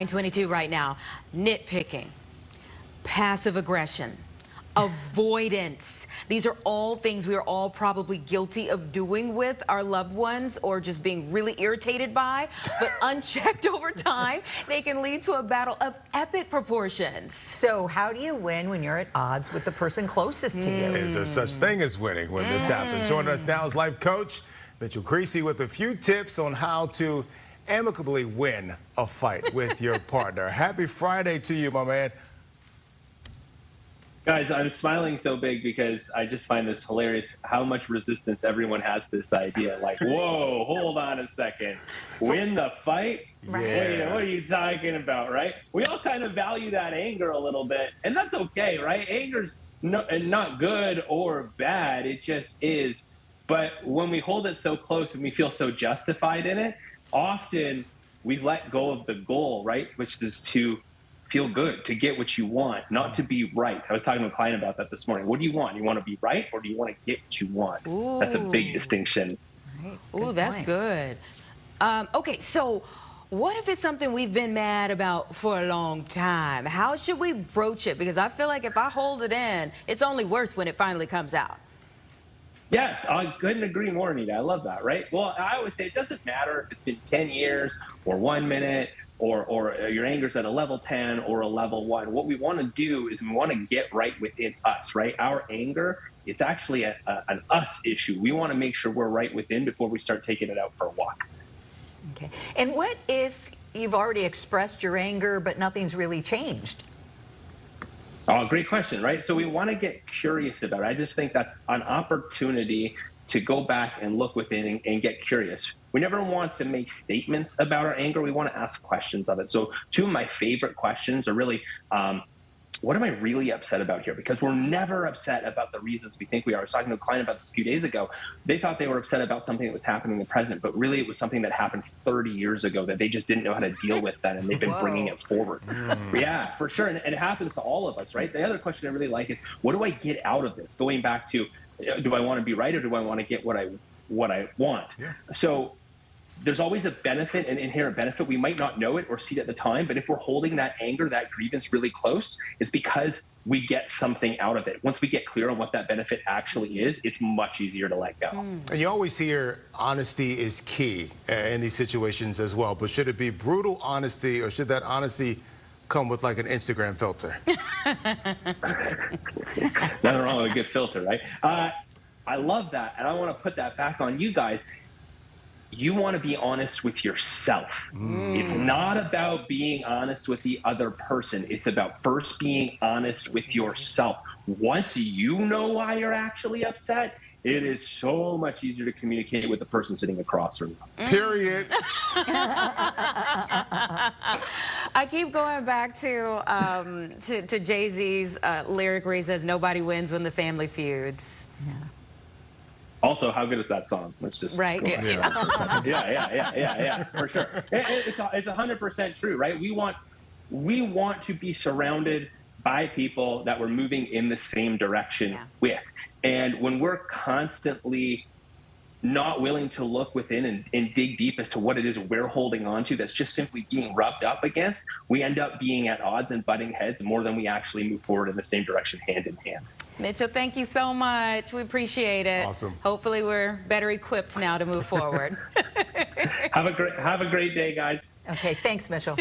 22 right now. Nitpicking, passive aggression, avoidance. These are all things we are all probably guilty of doing with our loved ones or just being really irritated by. But unchecked over time, they can lead to a battle of epic proportions. So how do you win when you're at odds with the person closest to you? Is there such thing as winning when this happens? Joining us now is life coach Mitchell Creasey with a few tips on how to amicably win a fight with your partner. Happy Friday to you, my man. Guys, I'm smiling so big because I just find this hilarious how much resistance everyone has to this idea. Like, whoa, hold on a second. Win the fight? Right. Wait, what are you talking about, right? We all kind of value that anger a little bit, and that's okay, right? Anger's not good or bad. It just is. But when we hold it so close and we feel so justified in it, often we let go of the goal, right? Which is to feel good, to get what you want, not to be right. I was talking to a client about that this morning. What do you want? You want to be right, or do you want to get what you want? Ooh. That's a big distinction. Right. Ooh, that's point. good. Okay, so what if it's something we've been mad about for a long time? How should we broach it? Because I feel like if I hold it in, it's only worse when it finally comes out. Yes, I couldn't agree more, Anita. I love that, right? Well, I always say it doesn't matter if it's been 10 years or 1 minute or your anger's at a level 10 or a level 1. What we want to do is we want to get right within us, right? Our anger, it's actually an us issue. We want to make sure we're right within before we start taking it out for a walk. Okay. And what if you've already expressed your anger, but nothing's really changed? Oh, great question, right? So we want to get curious about it. I just think that's an opportunity to go back and look within and get curious. We never want to make statements about our anger. We want to ask questions of it. So two of my favorite questions are really, what am I really upset about here? Because we're never upset about the reasons we think we are. I was talking to a client about this a few days ago. They thought they were upset about something that was happening in the present, but really it was something that happened 30 years ago that they just didn't know how to deal with that, and they've been bringing it forward. Yeah, for sure. And it happens to all of us, right? The other question I really like is, what do I get out of this? Going back to, do I want to be right, or do I want to get what I want? Yeah. So there's always a benefit, an inherent benefit. We might not know it or see it at the time, but if we're holding that anger, that grievance really close, it's because we get something out of it. Once we get clear on what that benefit actually is, it's much easier to let go. And you always hear honesty is key in these situations as well, but should it be brutal honesty, or should that honesty come with like an Instagram filter? Nothing wrong with a good filter, right? I love that, and I want to put that back on you guys. You want to be honest with yourself. It's not about being honest with the other person. It's about first being honest with yourself. Once you know why you're actually upset, it is so much easier to communicate with the person sitting across from you. Period. I keep going back to Jay-Z's lyric where he says, "Nobody wins when the family feuds." Yeah. Also, how good is that song? Let's just right. Yeah, for sure. It's 100% true, right? We want to be surrounded by people that we're moving in the same direction with. And when we're constantly not willing to look within and dig deep as to what it is we're holding on to that's just simply being rubbed up against, we end up being at odds and butting heads more than we actually move forward in the same direction, hand in hand. Mitchell, thank you so much. We appreciate it. Awesome. Hopefully we're better equipped now to move forward. Have a great day, guys. Okay, thanks, Mitchell.